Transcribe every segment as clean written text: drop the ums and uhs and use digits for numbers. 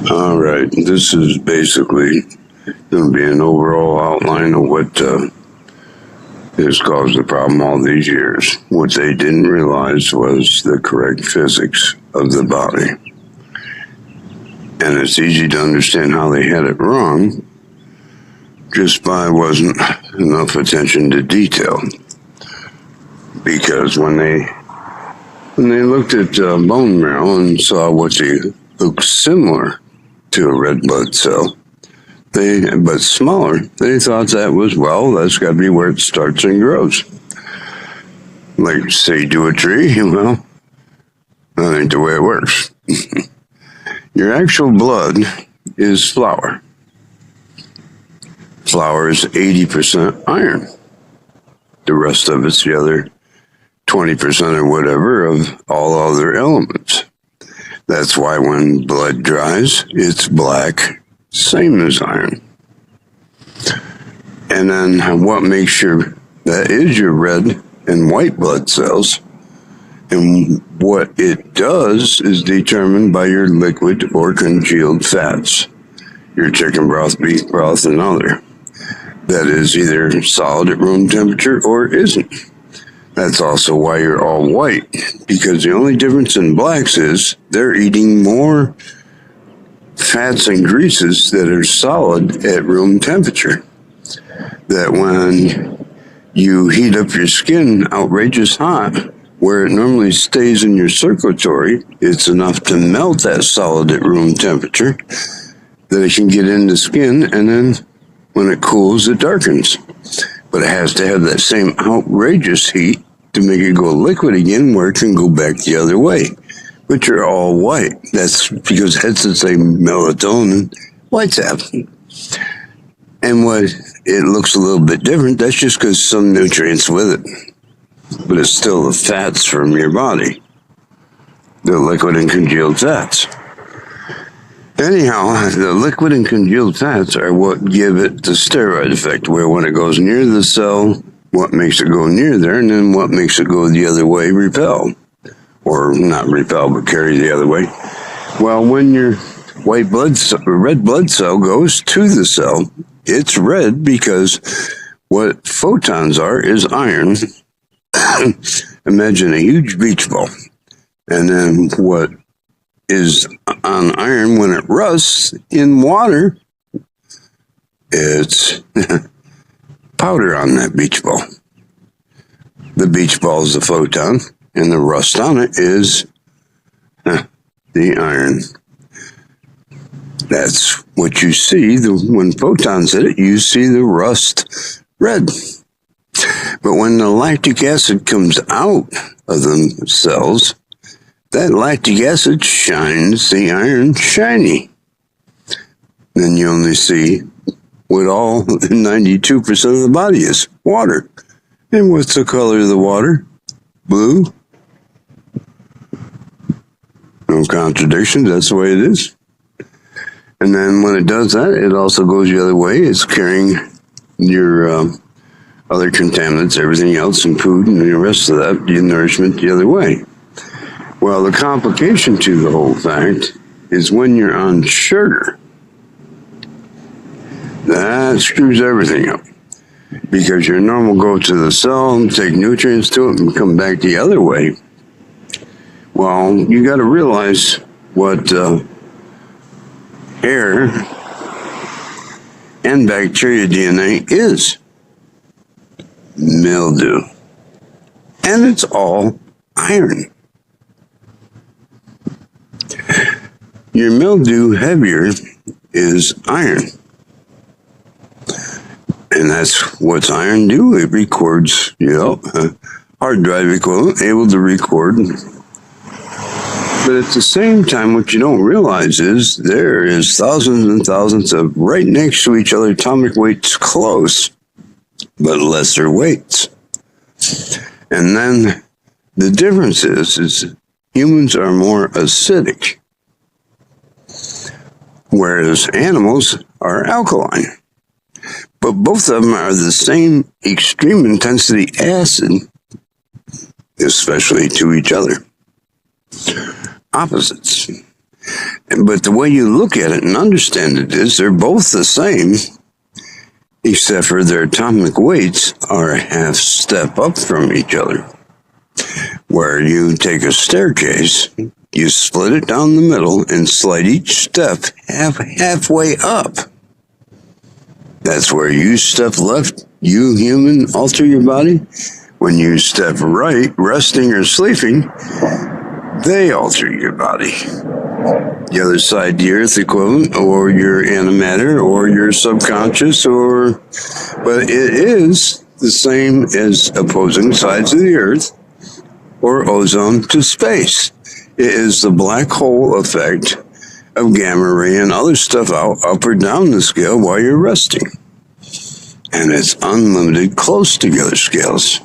All right, this is basically going to be an overall outline of what has caused the problem all these years. What they didn't realize was the correct physics of the body. And it's easy to understand how they had it wrong just by wasn't enough attention to detail. Because when they looked at bone marrow and saw what they looked similar to a red blood cell, but smaller, they thought that was, well, that's got to be where it starts and grows. Like, say, do a tree, well, that ain't the way it works. Your actual blood is flour. Flour is 80% iron. The rest of it's the other 20% or whatever of all other elements. That's why when blood dries, it's black, same as iron. And then what makes that is your red and white blood cells. And what it does is determined by your liquid or congealed fats, your chicken broth, beef broth, and other. That is either solid at room temperature or isn't. That's also why you're all white, because the only difference in blacks is they're eating more fats and greases that are solid at room temperature. That when you heat up your skin outrageous hot, where it normally stays in your circulatory, it's enough to melt that solid at room temperature, that it can get in the skin, and then when it cools, it darkens. But it has to have that same outrageous heat to make it go liquid again, where it can go back the other way. But you're all white. That's because that's the same melatonin whites have. And what it looks a little bit different, that's just because some nutrients with it. But it's still the fats from your body, the liquid and congealed fats. Anyhow, the liquid and congealed fats are what give it the steroid effect, where when it goes near the cell, what makes it go near there, and then what makes it go the other way, repel. Or not repel, but carry the other way. Well, when your red blood cell goes to the cell, it's red because what photons are is iron. Imagine a huge beach ball. And then what is on iron when it rusts in water, it's powder on that beach ball. The beach ball is the photon, and the rust on it is the iron. That's what you see. When photons hit it, you see the rust red. But when the lactic acid comes out of the cells, that lactic acid shines the iron shiny. Then you only see what all 92% of the body is, water. And what's the color of the water? Blue. No contradictions, that's the way it is. And then when it does that, it also goes the other way. It's carrying your other contaminants, everything else, and food, and the rest of that, the nourishment the other way. Well, the complication to the whole fact is when you're on sugar, that screws everything up. Because your normal go to the cell, take nutrients to it, and come back the other way. Well, you got to realize what air and bacteria DNA is. Mildew. And it's all iron. Your mildew heavier is iron. And that's what's iron do. It records, hard drive equivalent, able to record. But at the same time, what you don't realize is there is thousands and thousands of right next to each other atomic weights close, but lesser weights. And then the difference is humans are more acidic, whereas animals are alkaline. But both of them are the same extreme intensity acid, especially to each other. Opposites. But the way you look at it and understand it is they're both the same, except for their atomic weights are a half step up from each other. Where you take a staircase, you split it down the middle and slide each step halfway up. That's where you step left, you human alter your body. When you step right, resting or sleeping, they alter your body. The other side, the earth equivalent, or your antimatter, or your subconscious, but it is the same as opposing sides of the earth, or ozone to space. It is the black hole effect of gamma ray and other stuff out up or down the scale while you're resting. And it's unlimited close together scales.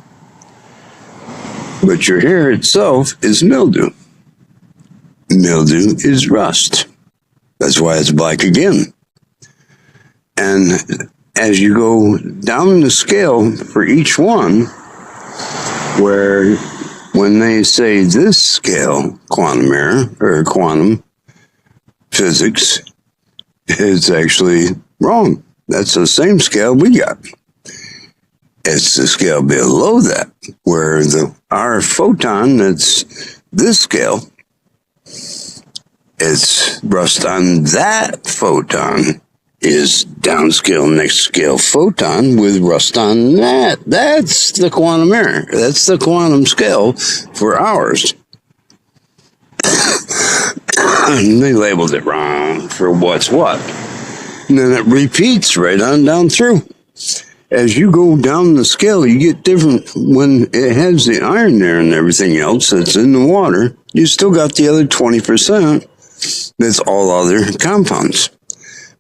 But your hair itself is mildew. Mildew is rust. That's why it's black again. And as you go down the scale for each one, where when they say this scale, quantum error or quantum physics, is actually wrong. That's the same scale we got. It's the scale below that, where our photon, that's this scale, it's rust on that photon is downscale, next scale photon with rust on that. That's the quantum error. That's the quantum scale for ours. And they labeled it wrong for what's what. And then it repeats right on down through. As you go down the scale, you get different. When it has the iron there and everything else that's in the water, you still got the other 20%. That's all other compounds.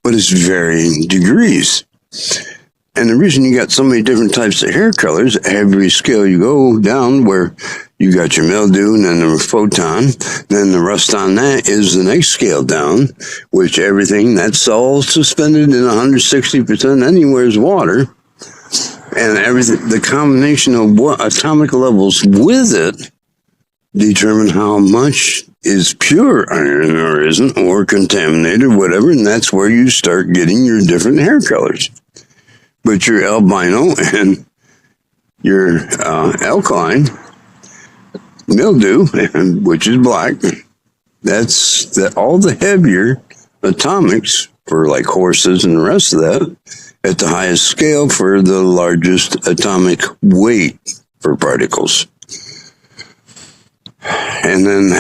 But it's varying degrees. And the reason you got so many different types of hair colors, every scale you go down where you got your mildew and then the photon, then the rust on that is the next scale down, which everything, that's all suspended in 160% anywhere's water. And everything, the combination of what atomic levels with it determine how much is pure iron or isn't, or contaminated, whatever, and that's where you start getting your different hair colors. But your albino and your alkaline mildew, which is black, that's all the heavier atomics for like horses and the rest of that, at the highest scale for the largest atomic weight for particles. And then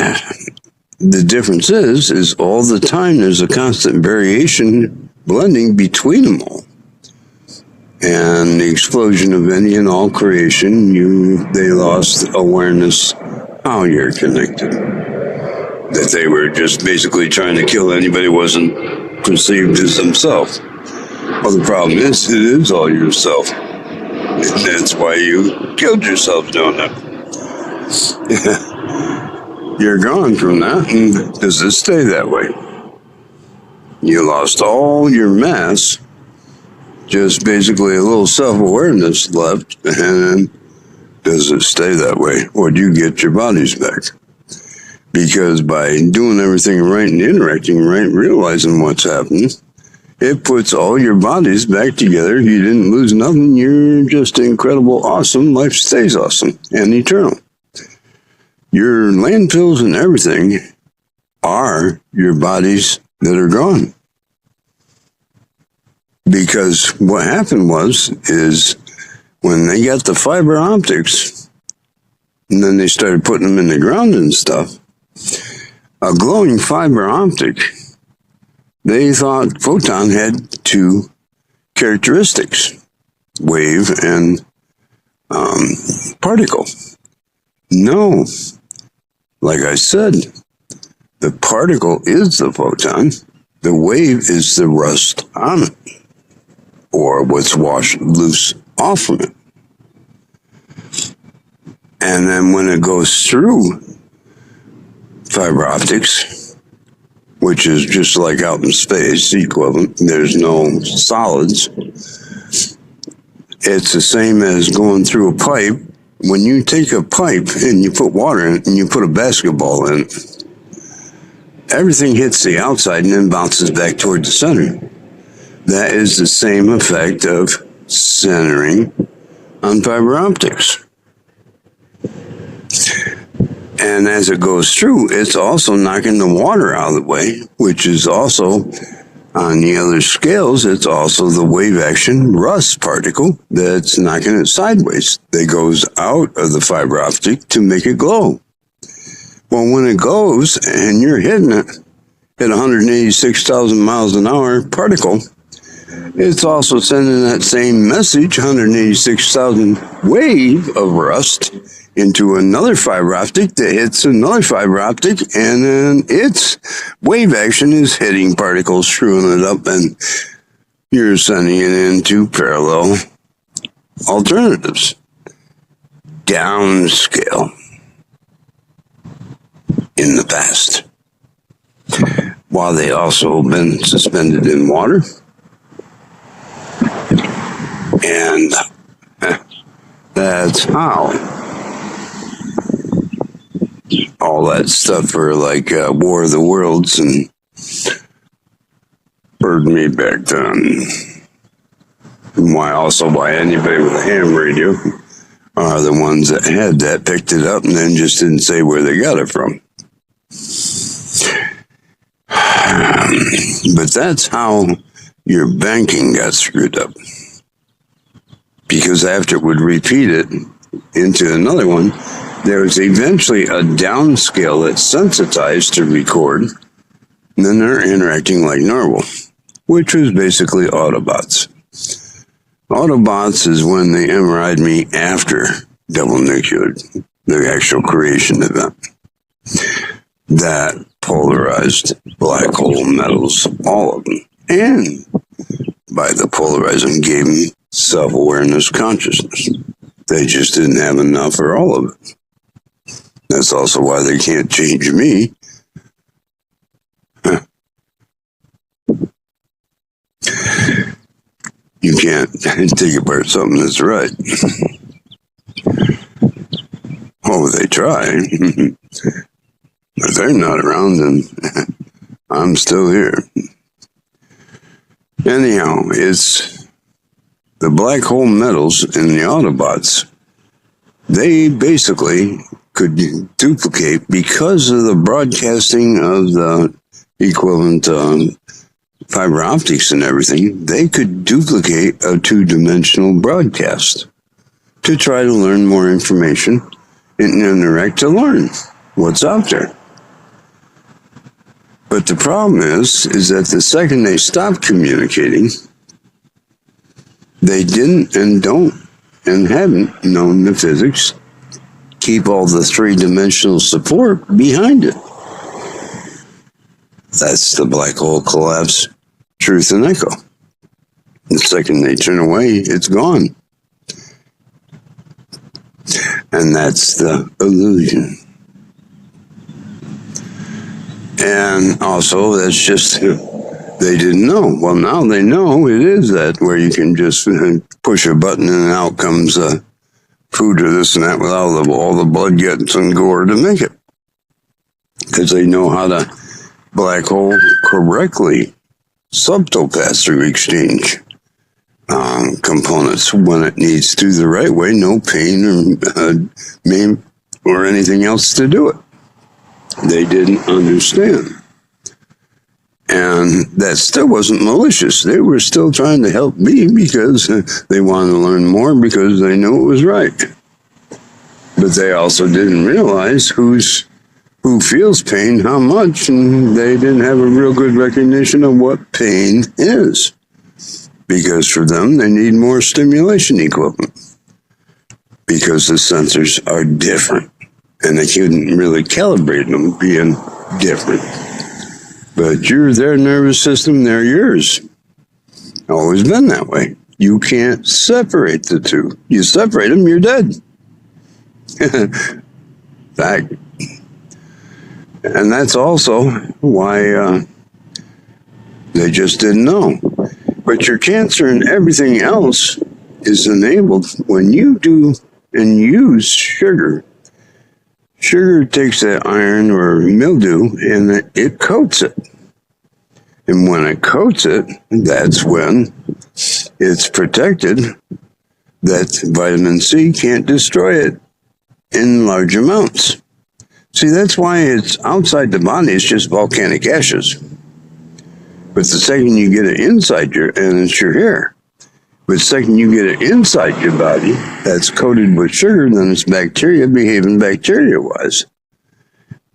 the difference is all the time there's a constant variation blending between them all. And the explosion of any and all creation, they lost awareness how you're connected. That they were just basically trying to kill anybody who wasn't perceived as themselves. Well, the problem is, it is all yourself. And that's why you killed yourself doing that. You're gone from that, and does it stay that way? You lost all your mass, just basically a little self-awareness left, and does it stay that way? Or do you get your bodies back? Because by doing everything right and interacting right, realizing what's happening, it puts all your bodies back together. You didn't lose nothing. You're just incredible, awesome. Life stays awesome and eternal. Your landfills and everything are your bodies that are gone. Because what happened is when they got the fiber optics, and then they started putting them in the ground and stuff, a glowing fiber optic, they thought photon had two characteristics, wave and particle. No. Like I said, the particle is the photon. The wave is the rust on it, or what's washed loose off from it. And then when it goes through fiber optics, which is just like out in space, the equivalent, there's no solids. It's the same as going through a pipe. When you take a pipe and you put water in it and you put a basketball in it, everything hits the outside and then bounces back toward the center. That is the same effect of centering on fiber optics. And as it goes through, it's also knocking the water out of the way, which is also, on the other scales, it's also the wave action rust particle that's knocking it sideways. That goes out of the fiber optic to make it glow. Well, when it goes and you're hitting it at 186,000 miles an hour particle, it's also sending that same message, 186,000 wave of rust, into another fiber optic that hits another fiber optic, and then its wave action is hitting particles, screwing it up, and you're sending it into parallel alternatives. Downscale in the past. While they also have been suspended in water. And that's how all that stuff for like War of the Worlds and Heard Me Back Then. And why anybody with a ham radio are the ones that had that, picked it up, and then just didn't say where they got it from. But that's how your banking got screwed up. Because after it would repeat it into another one, there was eventually a downscale that's sensitized to record, and then they're interacting like normal, which was basically Autobots. Autobots is when they MRI'd me after double nucleared, the actual creation event. That polarized black hole metals, all of them. And by the polarizing gave them self-awareness consciousness. They just didn't have enough for all of it. That's also why they can't change me. You can't take apart something that's right. Oh, they try. But they're not around, and I'm still here. Anyhow, it's the black hole metals in the Autobots. They basically could duplicate, because of the broadcasting of the equivalent fiber optics and everything, they could duplicate a two-dimensional broadcast to try to learn more information and interact to learn what's out there. But the problem is that the second they stopped communicating, they didn't and don't and haven't known the physics, keep all the three-dimensional support behind it. That's the black hole collapse, truth and echo. The second they turn away, it's gone. And that's the illusion. And also, that's just, they didn't know. Well, now they know it is that, where you can just push a button and out comes food or this and that without all the blood guts and gore to make it. Because they know how to black hole correctly subtle pass-through exchange components when it needs to the right way, no pain or anything else to do it. They didn't understand. And that still wasn't malicious. They were still trying to help me because they wanted to learn more because they knew it was right. But they also didn't realize who feels pain, how much, and they didn't have a real good recognition of what pain is. Because for them, they need more stimulation equipment. Because the sensors are different. And they couldn't really calibrate them being different. But their nervous system, they're yours. Always been that way. You can't separate the two. You separate them, you're dead. Fact. And that's also why they just didn't know. But your cancer and everything else is enabled when you do and use sugar Sugar takes that iron or mildew and it coats it. And when it coats it, that's when it's protected that vitamin C can't destroy it in large amounts. See, that's why it's outside the body, it's just volcanic ashes. But the second you get it inside and it's your hair. But the second you get it inside your body, that's coated with sugar, then it's bacteria behaving bacteria-wise.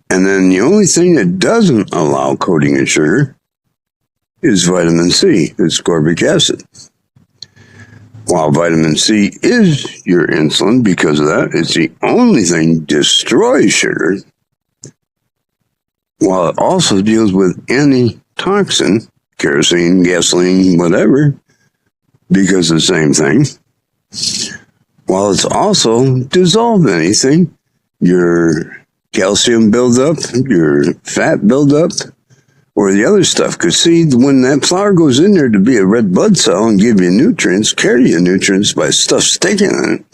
And then the only thing that doesn't allow coating of sugar is vitamin C, ascorbic acid. While vitamin C is your insulin, because of that, it's the only thing that destroys sugar, while it also deals with any toxin, kerosene, gasoline, whatever, because of the same thing. While it's also dissolve anything, your calcium buildup, your fat buildup, or the other stuff. Because see, when that flour goes in there to be a red blood cell and give you nutrients, carry you nutrients by stuff sticking in it.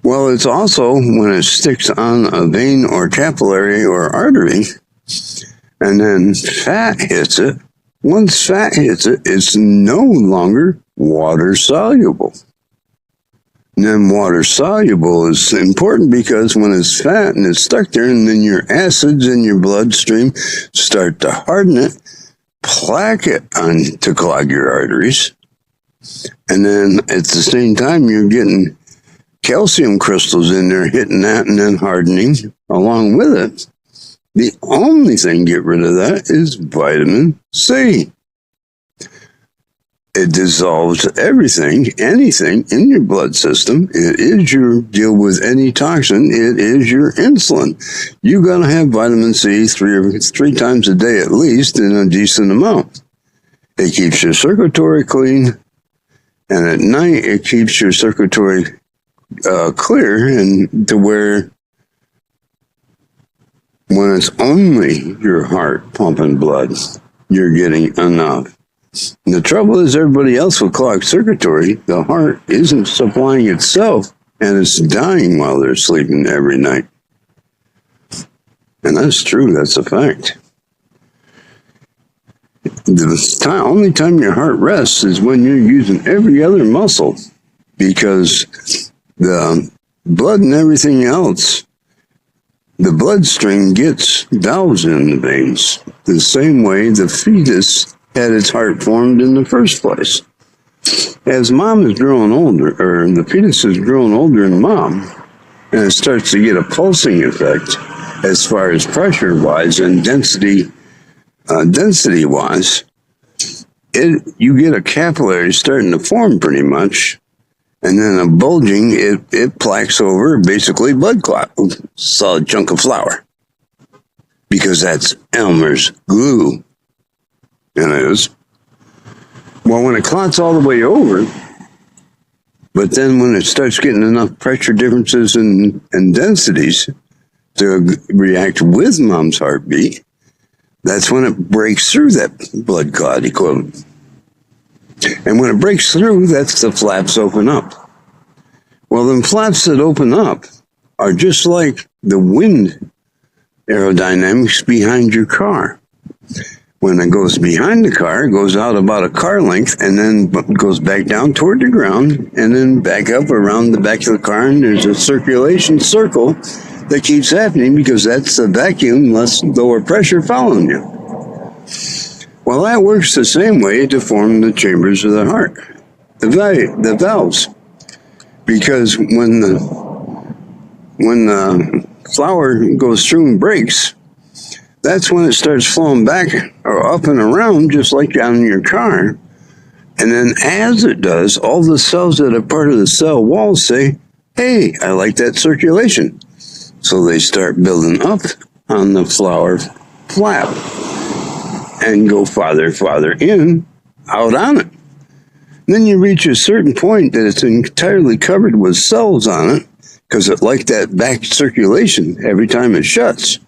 Well, it's also when it sticks on a vein or capillary or artery, and then fat hits it. Once fat hits it, it's no longer water soluble. And then water soluble is important because when it's fat and it's stuck there, and then your acids in your bloodstream start to harden it, plaque it on to clog your arteries. And then at the same time, you're getting calcium crystals in there hitting that and then hardening along with it. The only thing to get rid of that is vitamin C. It dissolves everything, anything in your blood system. It is your deal with any toxin. It is your insulin. You got to have vitamin C three times a day at least in a decent amount. It keeps your circulatory clean, and at night it keeps your circulatory clear and to where when it's only your heart pumping blood, you're getting enough. And the trouble is everybody else with clogged circulatory, the heart isn't supplying itself and it's dying while they're sleeping every night. And that's true, that's a fact. The only time your heart rests is when you're using every other muscle because the blood and everything else, the bloodstream gets valves in the veins the same way the fetus had its heart formed in the first place. As mom is growing older, or the fetus is growing older in mom, and it starts to get a pulsing effect as far as pressure-wise and density-wise, you get a capillary starting to form pretty much, and then a bulging, it plaques over basically blood clot, solid chunk of flour, because that's Elmer's glue. And it is. Well, when it clots all the way over, but then when it starts getting enough pressure differences and densities to react with mom's heartbeat, that's when it breaks through that blood clot equivalent. And when it breaks through, that's the flaps open up. Well, them flaps that open up are just like the wind aerodynamics behind your car. When it goes behind the car, it goes out about a car length and then goes back down toward the ground and then back up around the back of the car, and there's a circulation circle that keeps happening because that's the vacuum, less lower pressure following you. Well, that works the same way to form the chambers of the heart, the valves, because when the flour goes through and breaks, that's when it starts flowing back or up and around, just like on your car. And then as it does, all the cells that are part of the cell wall say, hey, I like that circulation. So they start building up on the flour flap and go farther in, out on it. Then you reach a certain point that it's entirely covered with cells on it, because it likes that back circulation every time it shuts.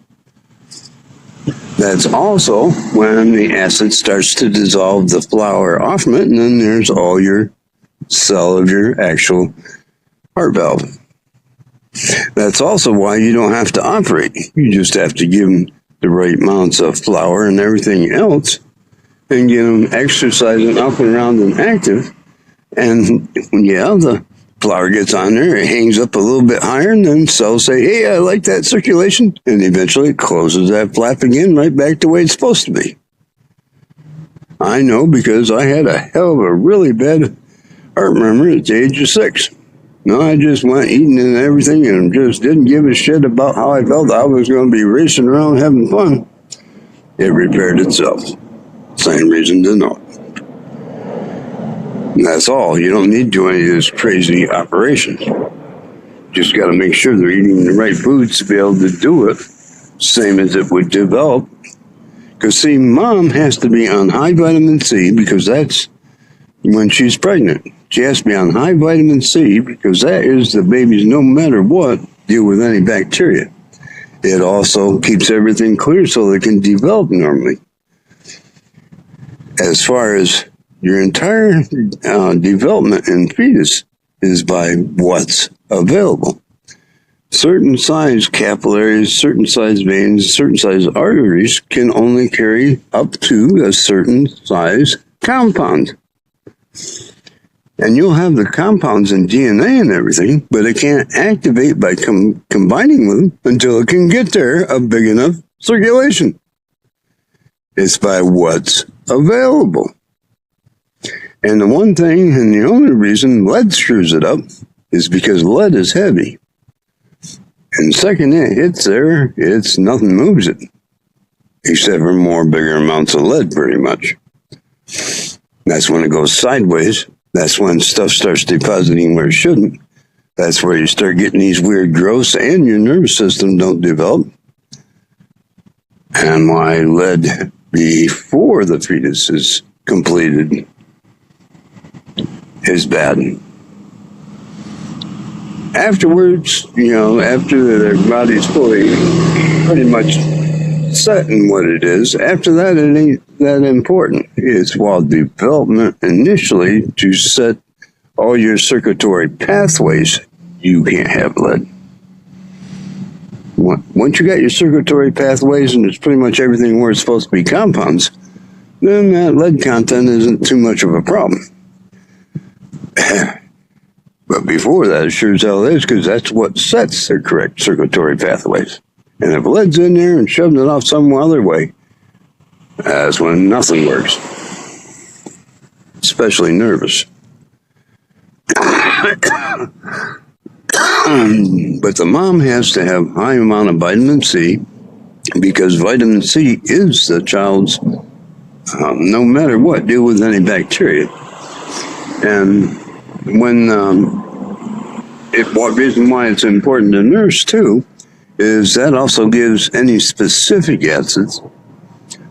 That's also when the acid starts to dissolve the flour off from it, and then there's all your cell of your actual heart valve. That's also why you don't have to operate. You just have to give them the right amounts of flour and everything else and get them exercising up and around and active. And yeah, the flour gets on there, it hangs up a little bit higher, and then cells say, hey, I like that circulation. And eventually it closes that flap again right back the way it's supposed to be. I know because I had a hell of a really bad heart murmur at the age of 6. No, I just went eating and everything and just didn't give a shit about how I felt. I was going to be racing around having fun. It repaired itself. Same reason to know. And that's all. You don't need to do any of this crazy operations. Just got to make sure they're eating the right foods to be able to do it. Same as it would develop. Because, see, mom has to be on high vitamin C because that's when she's pregnant. She has to be on high vitamin C because that is the baby's, no matter what, deal with any bacteria. It also keeps everything clear so they can develop normally. As far as your entire development in fetus is by what's available. Certain size capillaries, certain size veins, certain size arteries can only carry up to a certain size compound. And you'll have the compounds in DNA and everything, but it can't activate by combining with them until it can get there a big enough circulation. It's by what's available. And the one thing, and the only reason lead screws it up, is because lead is heavy. And the second it hits there, it's nothing moves it. Except for more bigger amounts of lead, pretty much. That's when it goes sideways. That's when stuff starts depositing where it shouldn't. That's where you start getting these weird growths and your nervous system don't develop. And why lead before the fetus is completed is bad. Afterwards, after their body's fully pretty much set in what it is, after that it ain't that important. It's while development initially to set all your circulatory pathways, you can't have lead. Once you got your circulatory pathways and it's pretty much everything where it's supposed to be compounds, then that lead content isn't too much of a problem. But before that, it sure as hell is, because that's what sets their correct circulatory pathways. And if lead's in there and shoving it off some other way, that's when nothing works. Especially nervous. But the mom has to have high amount of vitamin C because vitamin C is the child's, no matter what, deal with any bacteria. And when what reason why it's important to nurse too is that also gives any specific acids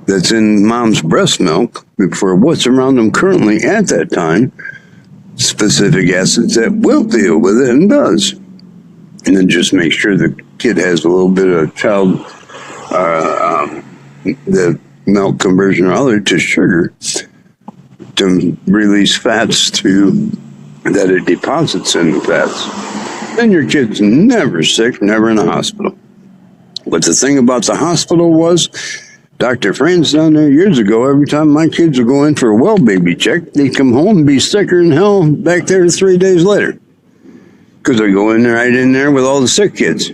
that's in mom's breast milk for what's around them currently at that time, specific acids that will deal with it and does. And then just make sure the kid has a little bit of the milk conversion or other to sugar to release fats that it deposits in the fats. Then your kid's never sick, never in a hospital. But the thing about the hospital was, Dr. Franz down there years ago, every time my kids would go in for a well baby check, they'd come home and be sicker than hell back there 3 days later. Because they go in there, right in there with all the sick kids.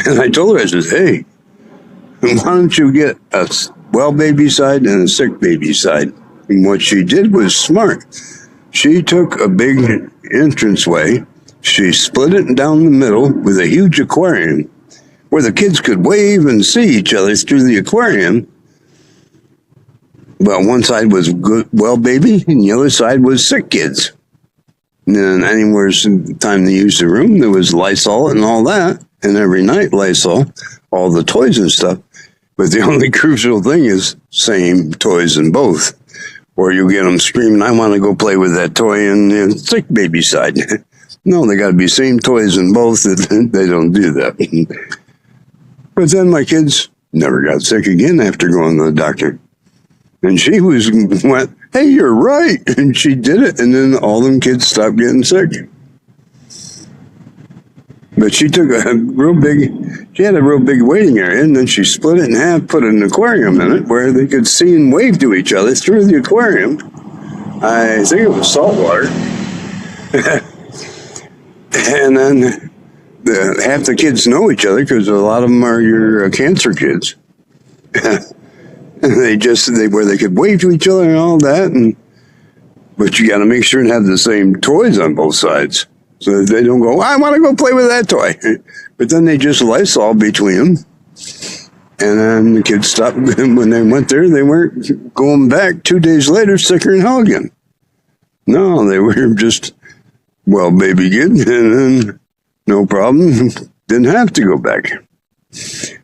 And I told her, I said, hey, why don't you get a well baby side and a sick baby side? And what she did was smart. She took a big entranceway, she split it down the middle with a huge aquarium where the kids could wave and see each other through the aquarium. Well, one side was good, well baby, and the other side was sick kids. And then anywhere time they used the room, there was Lysol and all that. And every night, Lysol, all the toys and stuff. But the only crucial thing is same toys in both. Or you get them screaming, I want to go play with that toy in the sick baby side. No, they got to be same toys in both. They don't do that. But then my kids never got sick again after going to the doctor. And she went, hey, you're right. And she did it. And then all them kids stopped getting sick. But she took she had a real big waiting area, and then she split it in half, put an aquarium in it where they could see and wave to each other through the aquarium. I think it was saltwater. And then half the kids know each other because a lot of them are your cancer kids. They where they could wave to each other and all that, but you got to make sure and have the same toys on both sides. So they don't go, I want to go play with that toy. But then they just Lysol between them. And then the kids stopped. When they went there, they weren't going back 2 days later, sicker and hugging. No, they were just, well, baby good. And then no problem. Didn't have to go back.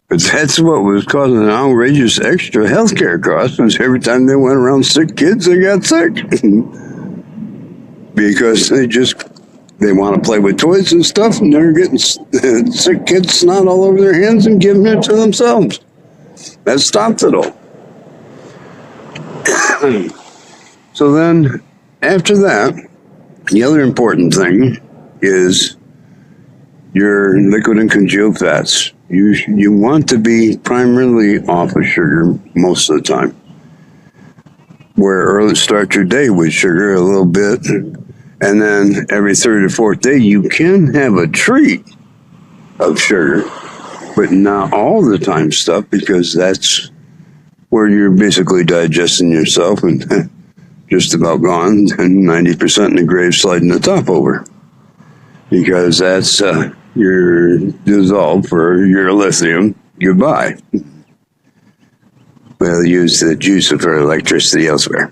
But that's what was causing an outrageous extra healthcare cost, was every time they went around sick kids, they got sick. Because they want to play with toys and stuff, and they're getting sick kids snot all over their hands and giving it to themselves. That stopped it all. So then, after that, the other important thing is your liquid and congealed fats. You want to be primarily off of sugar most of the time. Where start your day with sugar a little bit, and then every third or fourth day you can have a treat of sugar, but not all the time stuff, because that's where you're basically digesting yourself and just about gone, and 90% in the grave sliding the top over. Because that's your dissolve for your lithium. Goodbye. We'll use the juice for electricity elsewhere.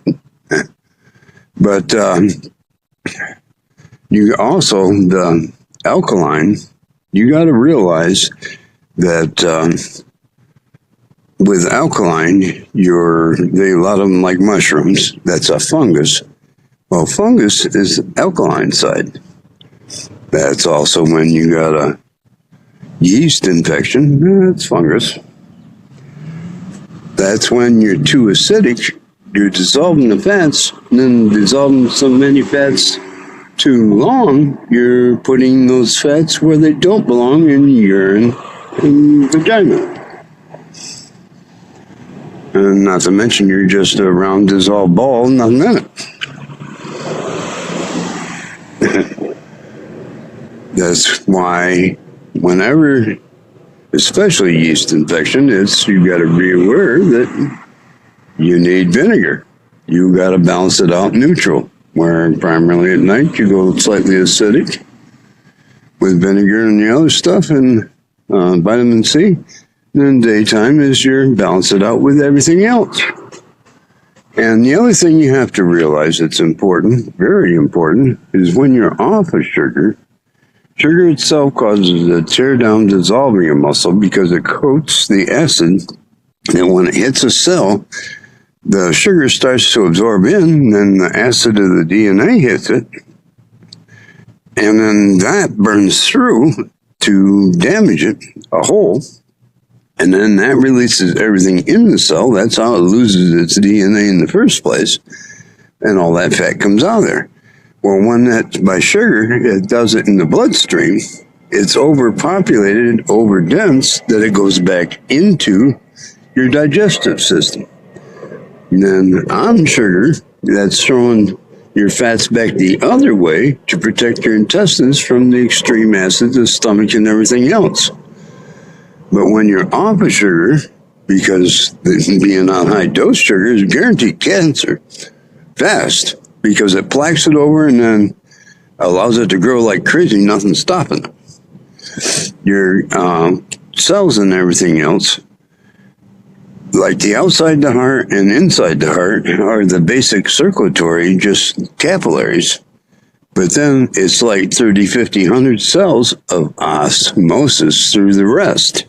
But you also, the alkaline, you got to realize that with alkaline, a lot of them like mushrooms, that's a fungus. Well, fungus is alkaline side. That's also when you got a yeast infection, that's fungus. That's when you're too acidic, you're dissolving the fats, and then dissolving so many fats too long, you're putting those fats where they don't belong, in urine and vagina. And not to mention, you're just a round dissolved ball, nothing in it. That's why whenever, especially yeast infection, you got to be aware that you need vinegar. You got to balance it out neutral, where primarily at night you go slightly acidic with vinegar and the other stuff and vitamin C. And then daytime is your balance it out with everything else. And the other thing you have to realize that's important, very important, is when you're off of sugar, sugar itself causes a tear down dissolving a muscle because it coats the acid, and when it hits a cell, the sugar starts to absorb in, and then the acid of the DNA hits it, and then that burns through to damage it, a hole, and then that releases everything in the cell. That's how it loses its DNA in the first place, and all that fat comes out of there. Well, when that's by sugar, it does it in the bloodstream. It's overpopulated, overdense, that it goes back into your digestive system. And then on sugar, that's throwing your fats back the other way to protect your intestines from the extreme acid, the stomach, and everything else. But when you're off of sugar, because being on high dose sugar is guaranteed cancer fast, because it plaques it over and then allows it to grow like crazy, nothing's stopping it. Your cells and everything else, like the outside the heart and inside the heart, are the basic circulatory, just capillaries. But then it's like 30, 50, 100 cells of osmosis through the rest.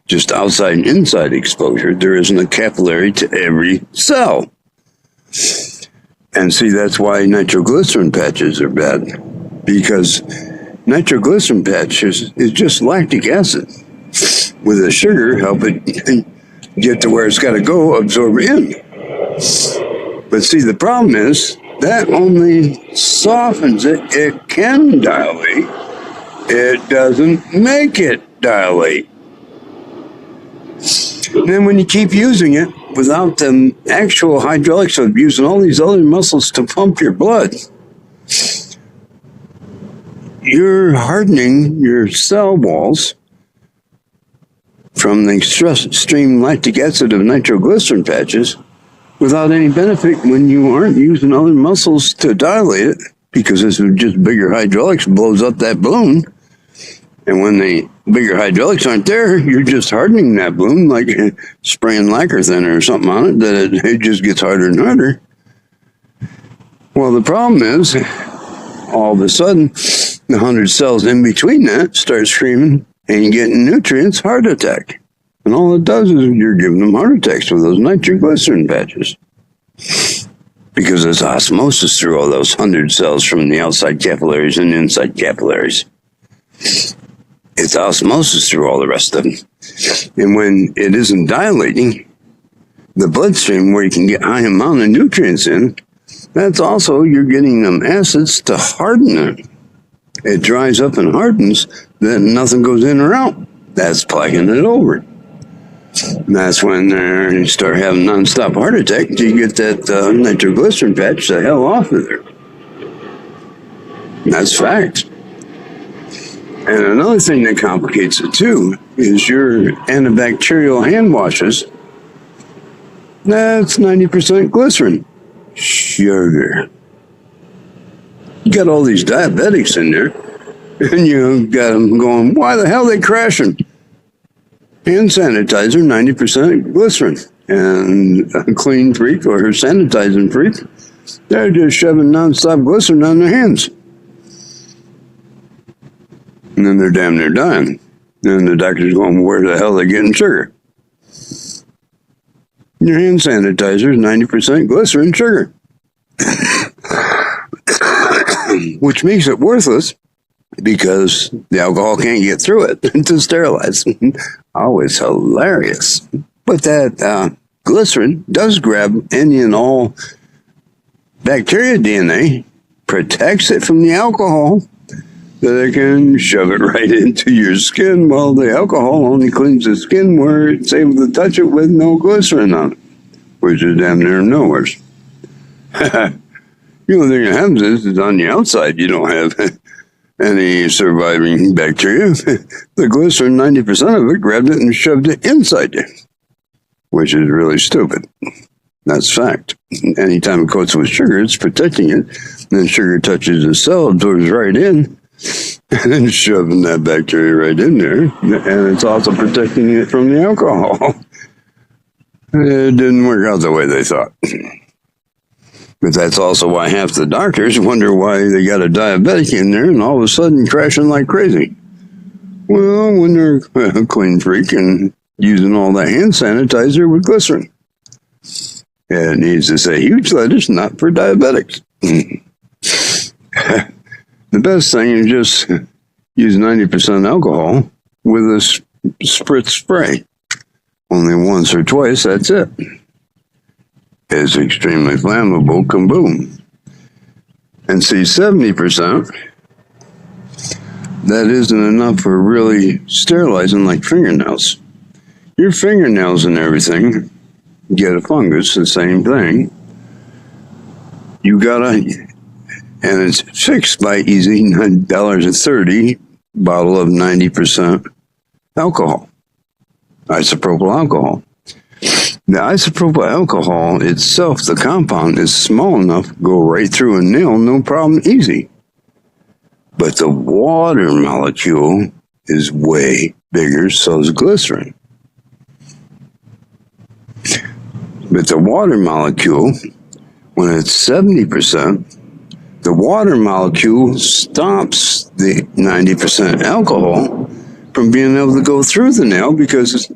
Just outside and inside exposure. There isn't a capillary to every cell. And see, that's why nitroglycerin patches are bad. Because nitroglycerin patches is just lactic acid. With the sugar, help it get to where it's got to go, absorb in. But see, the problem is, that only softens it. It can dilate, it doesn't make it dilate. And then when you keep using it without the actual hydraulics of using all these other muscles to pump your blood, you're hardening your cell walls from the extreme lactic acid of nitroglycerin patches without any benefit when you aren't using other muscles to dilate it, because this is just bigger hydraulics blows up that balloon. And when the bigger hydraulics aren't there, you're just hardening that balloon like spraying lacquer thinner or something on it, that it just gets harder and harder. Well, the problem is, all of a sudden, the 100 cells in between that start screaming, ain't getting nutrients, heart attack. And all it does is you're giving them heart attacks with those nitroglycerin patches. Because there's osmosis through all those 100 cells from the outside capillaries and inside capillaries. It's osmosis through all the rest of them. And when it isn't dilating, the bloodstream where you can get high amount of nutrients in, that's also, you're getting them acids to harden it. It dries up and hardens, then nothing goes in or out. That's plaquing it over. And that's when you start having non-stop heart attack until you get that nitroglycerin patch the hell off of there. And that's fact. And another thing that complicates it too is your antibacterial hand washes. That's 90% glycerin. Sugar. You got all these diabetics in there, and you got them going, why the hell are they crashing? Hand sanitizer, 90% glycerin. And a clean freak or a sanitizing freak, they're just shoving nonstop glycerin on their hands. And then they're damn near dying. And the doctor's going, where the hell are they getting sugar? Your hand sanitizer is 90% glycerin sugar. Which makes it worthless because the alcohol can't get through it to sterilize. Always hilarious. But that glycerin does grab any and all bacteria DNA, protects it from the alcohol, so they can shove it right into your skin, while the alcohol only cleans the skin where it's able to touch it with no glycerin on it, which is damn near nowhere. The only thing that happens is on the outside you don't have any surviving bacteria. The glycerin, 90% of it, grabbed it and shoved it inside you, which is really stupid. That's fact. Anytime it coats with sugar, it's protecting it. And then sugar touches the cell, absorbs right in, and then shoving that bacteria right in there. And it's also protecting it from the alcohol. It didn't work out the way they thought. But that's also why half the doctors wonder why they got a diabetic in there and all of a sudden crashing like crazy. Well, when they're a clean freak and using all that hand sanitizer with glycerin. It needs to say huge letters, not for diabetics. The best thing is just use 90% alcohol with a spritz spray. Only once or twice, that's it. It's extremely flammable, kaboom. And see, 70%, that isn't enough for really sterilizing like fingernails. Your fingernails and everything get a fungus, the same thing. You gotta, and it's fixed by easy $9.30 bottle of 90% alcohol, isopropyl alcohol. The isopropyl alcohol itself, the compound, is small enough to go right through a nail, no problem, easy. But the water molecule is way bigger, so is glycerin. But the water molecule, when it's 70%, the water molecule stops the 90% alcohol from being able to go through the nail because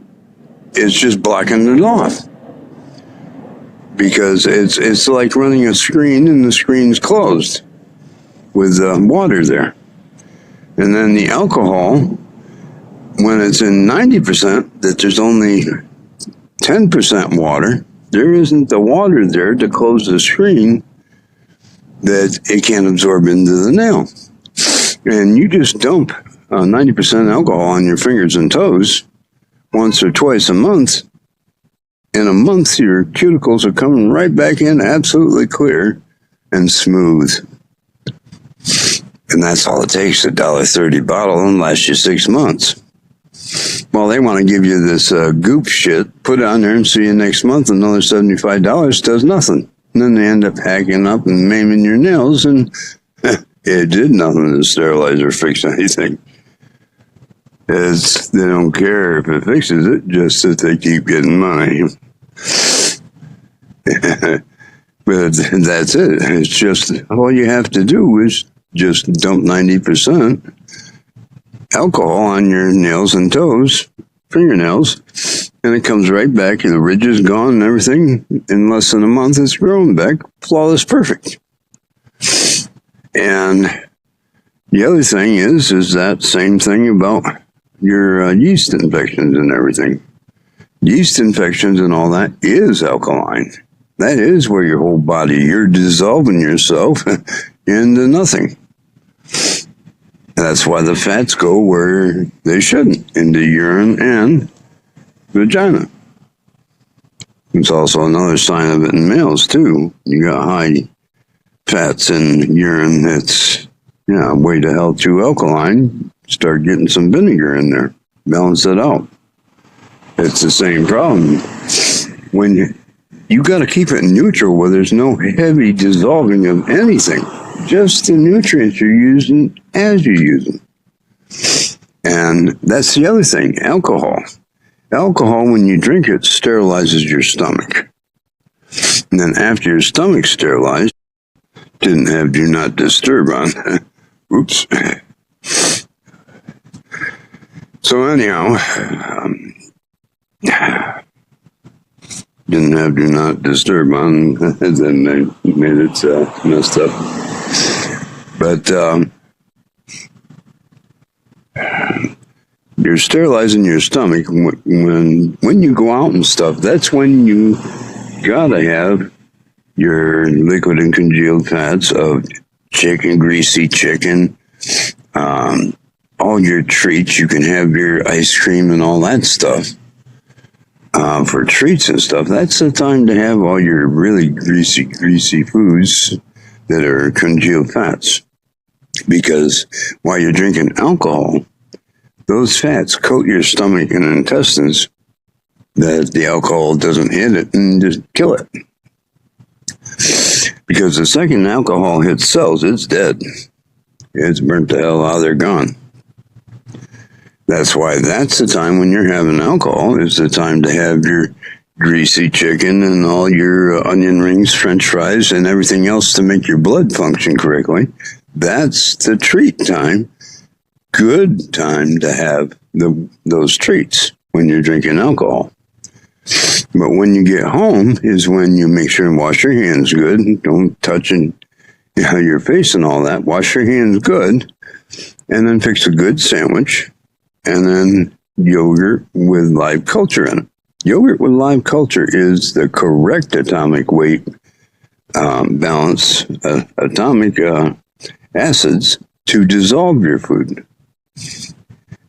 it's just blocking it off. Because it's like running a screen and the screen's closed with water there. And then the alcohol, when it's in 90%, that there's only 10% water, there isn't the water there to close the screen that it can't absorb into the nail. And you just dump 90% alcohol on your fingers and toes once or twice a month, in a month your cuticles are coming right back in absolutely clear and smooth. And that's all it takes, $1.30 bottle, and lasts you 6 months. Well, they want to give you this goop shit, put it on there and see you next month, another $75 does nothing. And then they end up hacking up and maiming your nails, and it did nothing to sterilize or fix anything. They don't care if it fixes it, just that they keep getting money. But that's it. It's just, all you have to do is just dump 90% alcohol on your nails and toes, fingernails, and it comes right back. The ridge is gone and everything. In less than a month, it's grown back flawless, perfect. And the other thing is that same thing about your yeast infections and everything. Yeast infections and all that is alkaline. That is where your whole body, you're dissolving yourself into nothing. That's why the fats go where they shouldn't, into urine and vagina. It's also another sign of it in males, too. You got high fats in urine. It's, a way to hell too alkaline. Start getting some vinegar in there. Balance it out. It's the same problem. When you got to keep it neutral where there's no heavy dissolving of anything. Just the nutrients you're using as you use them. And that's the other thing, alcohol. Alcohol, when you drink it, sterilizes your stomach. And then after your stomach's sterilized, didn't have do not disturb on. Oops. So anyhow, didn't have do not disturb on, then they made it messed up. But you're sterilizing your stomach when you go out and stuff. That's when you gotta have your liquid and congealed fats of chicken, greasy chicken, all your treats. You can have your ice cream and all that stuff. For treats and stuff, that's the time to have all your really greasy foods that are congealed fats. Because while you're drinking alcohol, those fats coat your stomach and intestines that the alcohol doesn't hit it and just kill it. Because the second alcohol hits cells, it's dead. It's burnt the hell out, they're gone. That's why that's the time when you're having alcohol, is the time to have your greasy chicken and all your onion rings, french fries, and everything else to make your blood function correctly. That's the treat time. Good time to have those treats when you're drinking alcohol. But when you get home is when you make sure and wash your hands good. Don't touch your face and all that. Wash your hands good, and then fix a good sandwich. And then yogurt with live culture in it. Yogurt with live culture is the correct atomic weight balance, atomic acids to dissolve your food.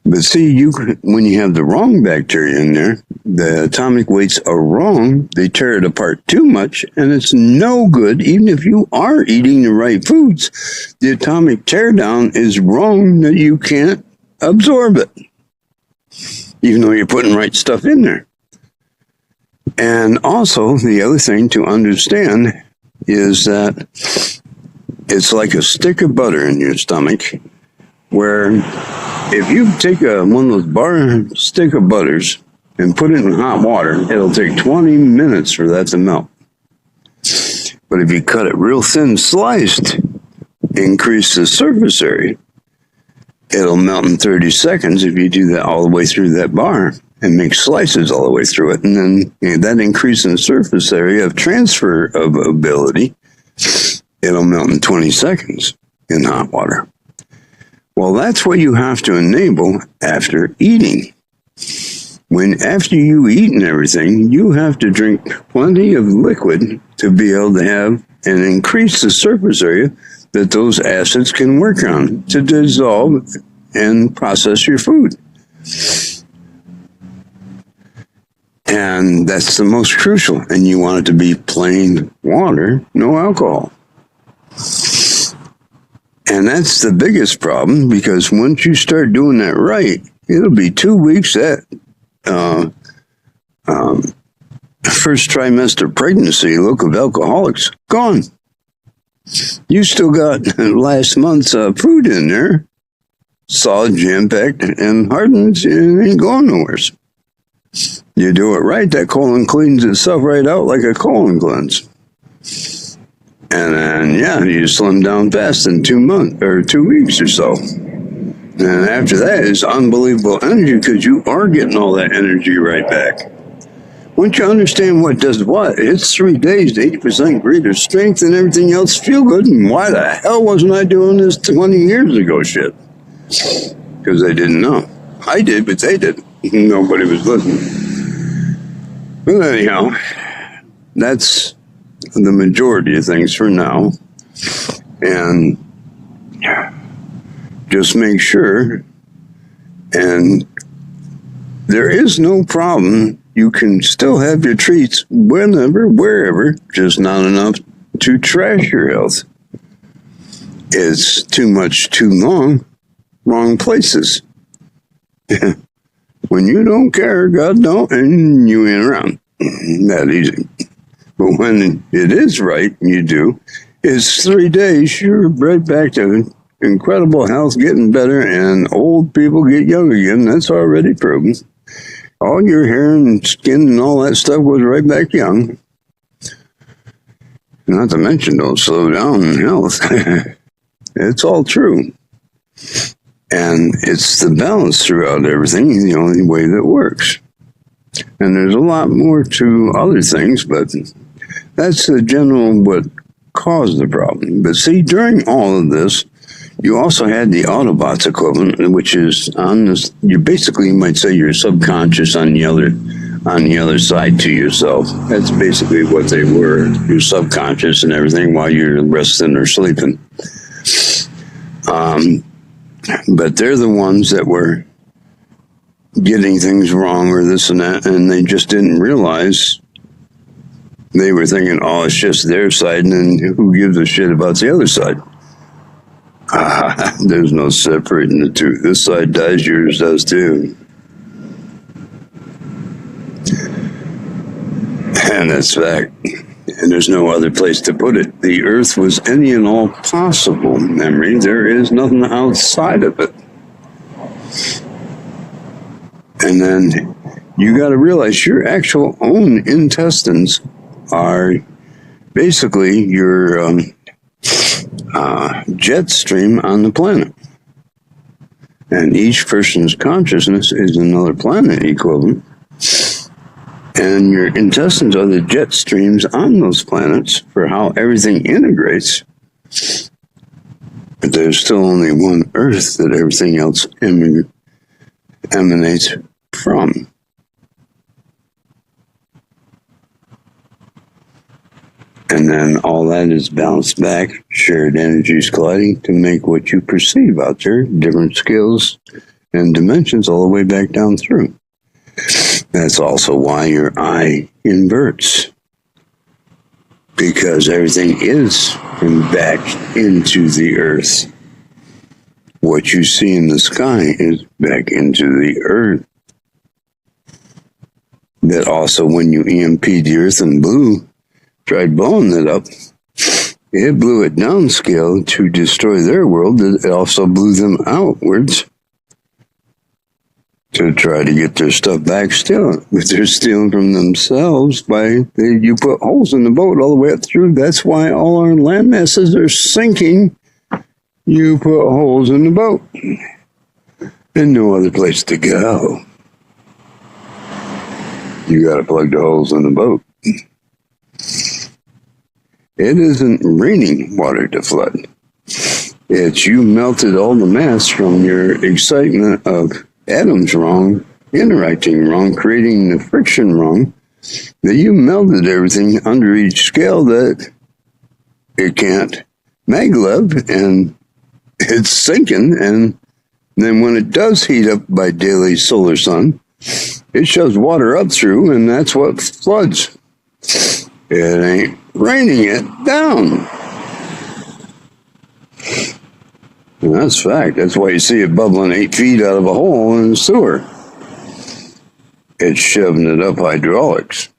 But see, when you have the wrong bacteria in there, the atomic weights are wrong. They tear it apart too much, and it's no good. Even if you are eating the right foods, the atomic teardown is wrong that you can't absorb it, even though you're putting right stuff in there. And also, the other thing to understand is that it's like a stick of butter in your stomach, where if you take one of those bar stick of butters and put it in hot water, it'll take 20 minutes for that to melt. But if you cut it real thin sliced, increase the surface area, it'll melt in 30 seconds if you do that all the way through that bar and make slices all the way through it. And then that increase in surface area of transfer of ability, it'll melt in 20 seconds in hot water. Well, that's what you have to enable after eating. After you eat and everything, you have to drink plenty of liquid to be able to have and increase the surface area that those acids can work on to dissolve and process your food. And that's the most crucial. And you want it to be plain water, no alcohol. And that's the biggest problem, because once you start doing that right, it'll be 2 weeks that first trimester pregnancy look of alcoholics gone. You still got last month's food in there, solid, jam-packed, and hardened, and it ain't going nowhere. You do it right, that colon cleans itself right out like a colon cleanse. And then, yeah, you slim down fast in 2 months or 2 weeks or so. And after that is unbelievable energy, because you are getting all that energy right back. Once you understand what does what, it's 3 days to 80% greater strength and everything else feel good. And why the hell wasn't I doing this 20 years ago shit? Because they didn't know. I did, but they didn't. Nobody was listening. But anyhow, that's the majority of things for now. And just make sure, and there is no problem. You can still have your treats whenever, wherever, just not enough to trash your health. It's too much, too long, wrong places. When you don't care, God don't, and you ain't around. That easy. But when it is right, you do, it's 3 days, you're right back to incredible health, getting better, and old people get young again. That's already proven. All your hair and skin and all that stuff goes right back young. Not to mention, don't slow down in health. It's all true. And it's the balance throughout everything, the only way that works. And there's a lot more to other things, but that's the general what caused the problem. But see, during all of this, you also had the Autobots equivalent, which is on this. You basically might say your subconscious on the other side to yourself. That's basically what they were, your subconscious and everything while you're resting or sleeping. But they're the ones that were getting things wrong or this and that, and they just didn't realize. They were thinking, oh, it's just their side, and then who gives a shit about the other side? There's no separating the two. This side dies, yours does too. And that's fact. And there's no other place to put it. The earth was any and all possible memory. There is nothing outside of it. And then you got to realize your actual own intestines are basically your jet stream on the planet. And each person's consciousness is another planet equivalent. And your intestines are the jet streams on those planets for how everything integrates. But there's still only one Earth that everything else emanates from. And then all that is bounced back, shared energies colliding to make what you perceive out there, different scales and dimensions all the way back down through. That's also why your eye inverts. Because everything is back into the earth. What you see in the sky is back into the earth. That also, when you EMP'd the earth and tried blowing it up, it blew it downscale to destroy their world. It also blew them outwards to try to get their stuff back still. But they're stealing from themselves you put holes in the boat all the way up through. That's why all our land masses are sinking. You put holes in the boat. And no other place to go. You got to plug the holes in the boat. It isn't raining water to flood. It's you melted all the mass from your excitement of atoms wrong, interacting wrong, creating the friction wrong, that you melted everything under each scale that it can't maglev, and it's sinking, and Then when it does heat up by daily solar sun, it shoves water up through, and that's what floods. It ain't raining it down. And that's fact. That's why you see it bubbling 8 feet out of a hole in the sewer. It's shoving it up hydraulics.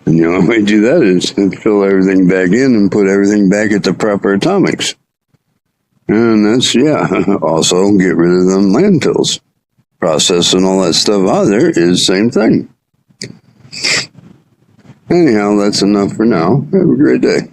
And the only way to do that is to fill everything back in and put everything back at the proper atomics. And that's, also get rid of them landfills. Processing all that stuff out there is the same thing. Anyhow, that's enough for now. Have a great day.